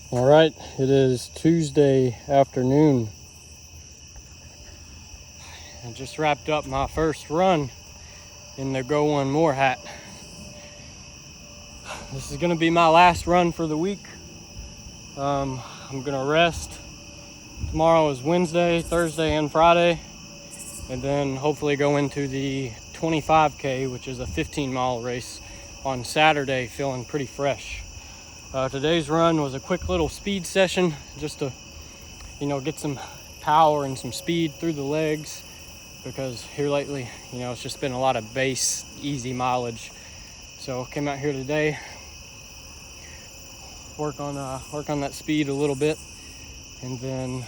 All right, it is Tuesday afternoon. I just wrapped up my first run in the Go One More hat. This is gonna be my last run for the week. I'm gonna rest. Tomorrow is Wednesday, Thursday, and Friday, and then hopefully go into the 25K, which is a 15-mile race on Saturday, feeling pretty fresh. Today's run was a quick little speed session just to, get some power and some speed through the legs, because here lately, it's just been a lot of base, easy mileage. So came out here today, work on that speed a little bit, and then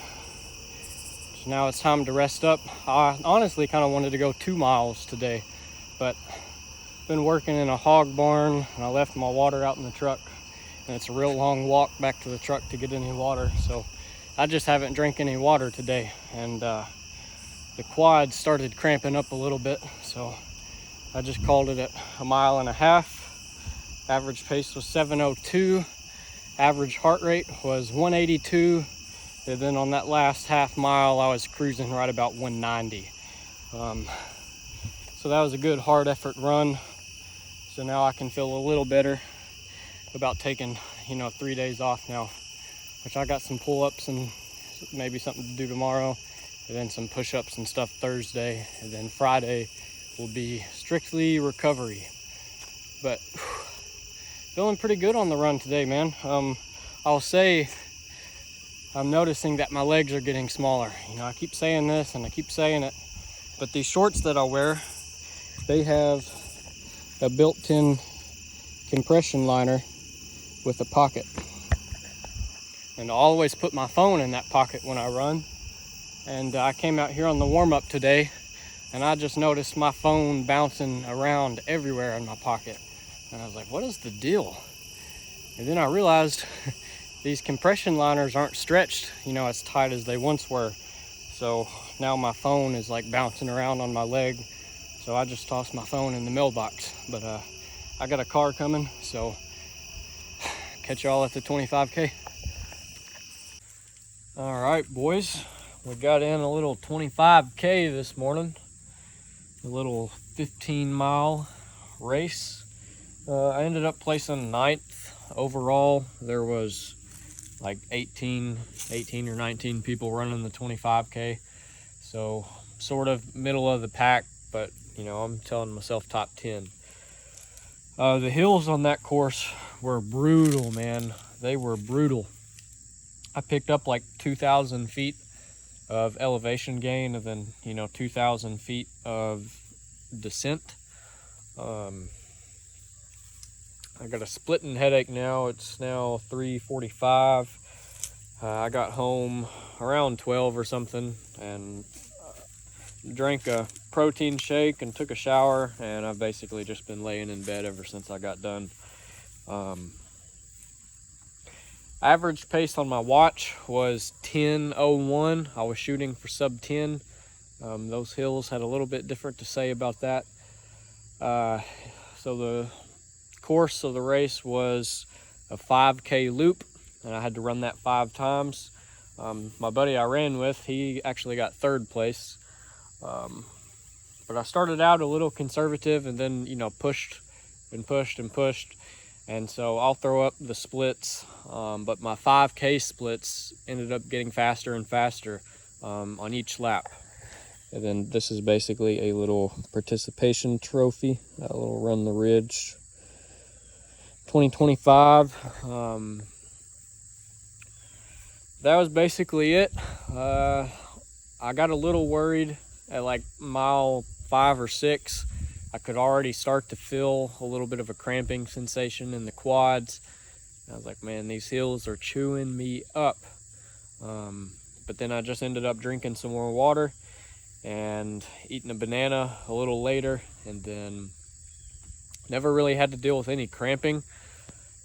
now it's time to rest up. I honestly kind of wanted to go 2 miles today, but been working in a hog barn and I left my water out in the truck, and it's a real long walk back to the truck to get any water. So I just haven't drank any water today, and the quad started cramping up a little bit, so I just called it at 1.5 miles. Average pace was 7:02. Average heart rate was 182. And then on that last half mile, I was cruising right about 190. So that was a good hard effort run. So now I can feel a little better about taking, 3 days off now, which I got some pull-ups and maybe something to do tomorrow, and then some push-ups and stuff Thursday, and then Friday will be strictly recovery. But feeling pretty good on the run today, man. I'll say I'm noticing that my legs are getting smaller. I keep saying this and I keep saying it, but these shorts that I wear, they have a built-in compression liner with a pocket. And I always put my phone in that pocket when I run. And I came out here on the warm-up today, and I just noticed my phone bouncing around everywhere in my pocket. And I was like, what is the deal? And then I realized these compression liners aren't stretched, as tight as they once were. So now my phone is like bouncing around on my leg. So I just tossed my phone in the mailbox. But I got a car coming, so catch y'all at the 25K. All right, boys, we got in a little 25K this morning, a little 15-mile race. I ended up placing 9th overall. There was like 18 or 19 people running the 25K. So sort of middle of the pack, but I'm telling myself top 10. The hills on that course were brutal, man. They were brutal. I picked up like 2,000 feet of elevation gain, and then 2,000 feet of descent. I got a splitting headache now. It's now 3:45. I got home around 12 or something, and drank a protein shake and took a shower, and I've basically just been laying in bed ever since I got done. Average pace on my watch was 10:01. I was shooting for sub 10. Those hills had a little bit different to say about that. So the course of the race was a 5K loop, and I had to run that 5 times. My buddy I ran with, he actually got 3rd place. But I started out a little conservative, and then pushed and pushed and pushed. And so I'll throw up the splits, but my 5K splits ended up getting faster and faster on each lap. And then this is basically a little participation trophy, a little Run the Ridge 2025. That was basically it. I got a little worried at like mile 5 or 6. I could already start to feel a little bit of a cramping sensation in the quads. I was like, man, these hills are chewing me up. But then I just ended up drinking some more water and eating a banana a little later, and then never really had to deal with any cramping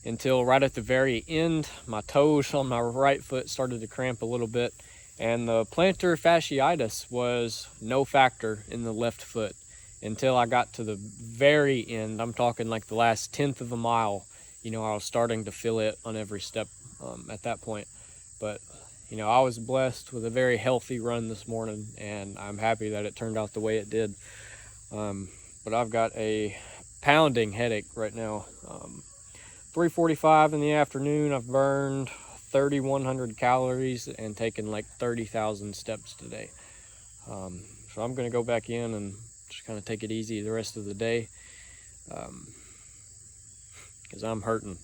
until right at the very end. My toes on my right foot started to cramp a little bit, and the plantar fasciitis was no factor in the left foot until I got to the very end. I'm talking like the last 1/10 of a mile. I was starting to feel it on every step at that point. But you know, I was blessed with a very healthy run this morning, and I'm happy that it turned out the way it did. But I've got a pounding headache right now. 3:45 in the afternoon, I've burned 3,100 calories and taken like 30,000 steps today. So I'm gonna go back in and just kind of take it easy the rest of the day, because I'm hurting.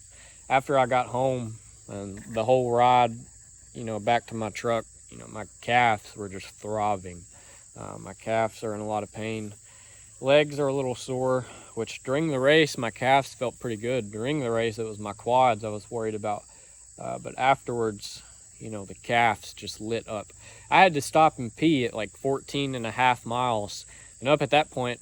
After I got home and the whole ride, you know, back to my truck, you know, my calves were just throbbing. My calves are in a lot of pain. Legs are a little sore, which during the race, my calves felt pretty good. During the race, it was my quads I was worried about. But afterwards, you know, the calves just lit up. I had to stop and pee at like 14.5 miles. And up to that point,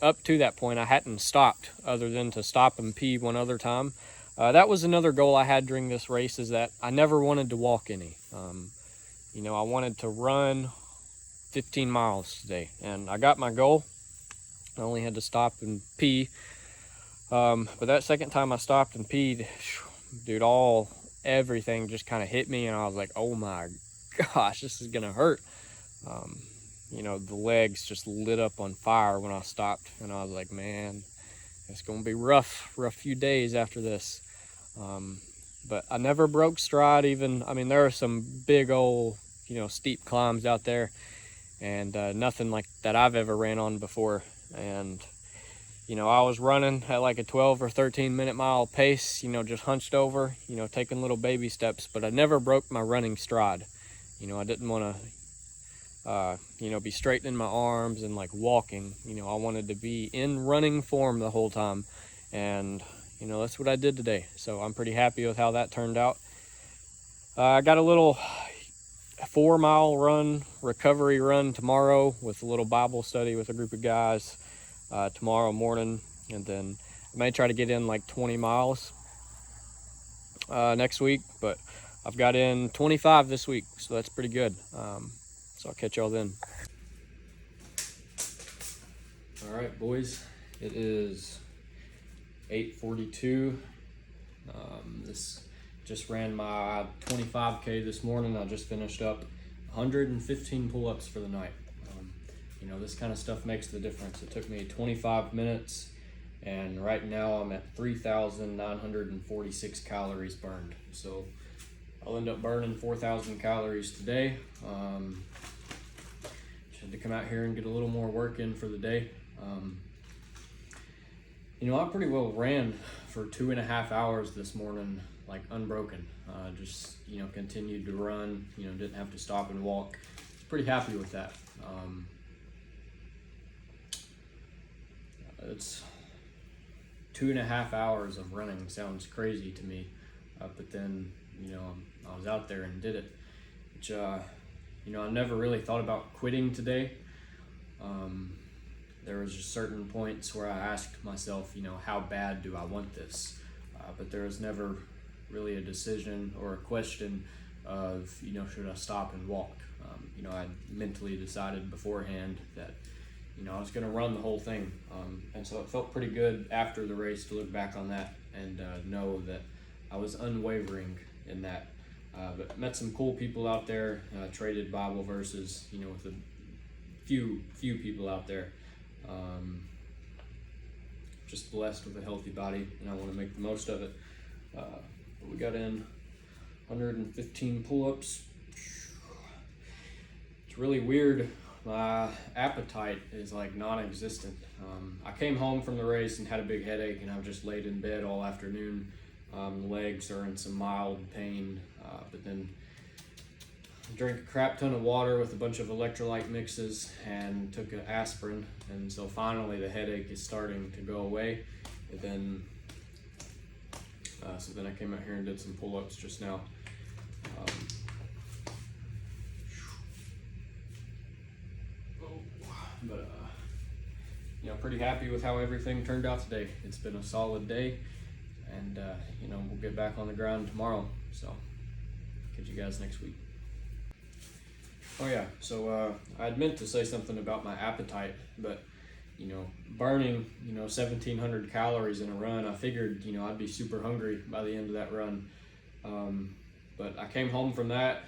I hadn't stopped other than to stop and pee one other time. That was another goal I had during this race, is that I never wanted to walk any. You know, I wanted to run 15 miles today, and I got my goal. I only had to stop and pee. But that second time I stopped and peed, dude, everything just kind of hit me, and I was like, oh my gosh, this is gonna hurt. You know, the legs just lit up on fire when I stopped, and I was like, man, it's gonna be rough few days after this. But I never broke stride. I mean, there are some big old, you know, steep climbs out there, and nothing like that I've ever ran on before. And you know, I was running at like a 12 or 13 minute mile pace, you know, just hunched over, you know, taking little baby steps, but I never broke my running stride. You know, I didn't want to, you know, be straightening my arms and like walking. You know, I wanted to be in running form the whole time. And, you know, that's what I did today. So I'm pretty happy with how that turned out. I got a little 4-mile run, recovery run tomorrow with a little Bible study with a group of guys tomorrow morning, and then I may try to get in like 20 miles next week, but I've got in 25 this week, so that's pretty good. So I'll catch y'all then. All right, boys, it is 8:42. This just ran my 25K this morning. I just finished up 115 pull-ups for the night. You know, this kind of stuff makes the difference. It took me 25 minutes, and right now I'm at 3,946 calories burned. So I'll end up burning 4,000 calories today. Just had to come out here and get a little more work in for the day. You know, I pretty well ran for 2.5 hours this morning, like unbroken. Just, you know, continued to run, you know, didn't have to stop and walk. Pretty happy with that. It's 2.5 hours of running. Sounds crazy to me, but then, you know, I was out there and did it, which, you know, I never really thought about quitting today. There was just certain points where I asked myself, you know, how bad do I want this? But there was never really a decision or a question of, you know, should I stop and walk? You know, I mentally decided beforehand that, you know, I was going to run the whole thing. And so it felt pretty good after the race to look back on that and know that I was unwavering in that. But met some cool people out there, traded Bible verses, you know, with a few people out there. Just blessed with a healthy body, and I want to make the most of it. But we got in 115 pull-ups. It's really weird. My appetite is like non-existent. I came home from the race and had a big headache, and I've just laid in bed all afternoon. The legs are in some mild pain, but then drank a crap ton of water with a bunch of electrolyte mixes and took an aspirin, and so finally the headache is starting to go away. And then so then I came out here and did some pull-ups just now. But you know, pretty happy with how everything turned out today. It's been a solid day, and you know, we'll get back on the ground tomorrow. So catch you guys next week. Oh yeah, so I'd meant to say something about my appetite, but you know, burning, you know, 1,700 calories in a run, I figured, you know, I'd be super hungry by the end of that run. But I came home from that,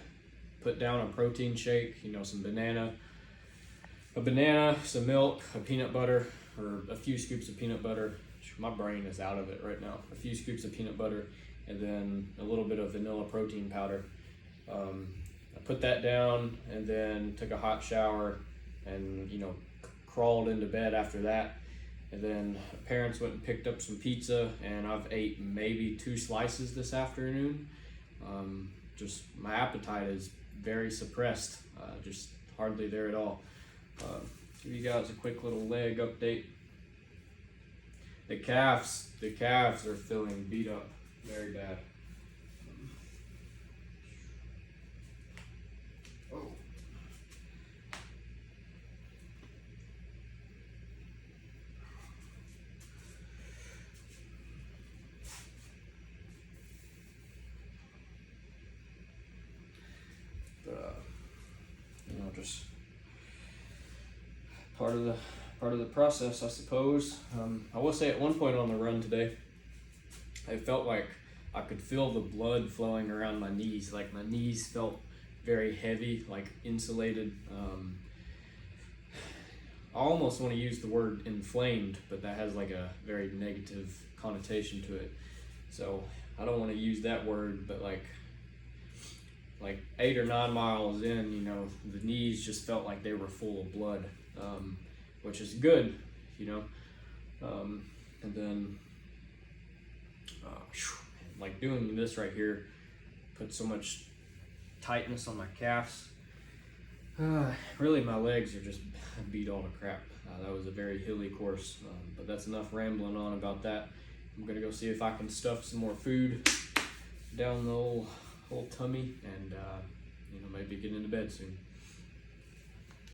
put down a protein shake, you know, a banana, some milk, a peanut butter, or a few scoops of peanut butter. My brain is out of it right now. A few scoops of peanut butter, and then a little bit of vanilla protein powder. I put that down, and then took a hot shower, and you know, crawled into bed after that. And then parents went and picked up some pizza, and I've ate maybe 2 slices this afternoon. Just my appetite is very suppressed, just hardly there at all. Give you guys a quick little leg update. The calves are feeling beat up very bad. Oh. You know, just part of the process, I suppose. I will say at one point on the run today, I felt like I could feel the blood flowing around my knees. Like my knees felt very heavy, like insulated. I almost want to use the word inflamed, but that has like a very negative connotation to it. So I don't want to use that word, but like 8 or 9 miles in, you know, the knees just felt like they were full of blood, which is good, you know. And then, like doing this right here put so much tightness on my calves. Really, my legs are just beat all to crap. That was a very hilly course, but that's enough rambling on about that. I'm gonna go see if I can stuff some more food down the whole tummy, and you know, maybe get into bed soon.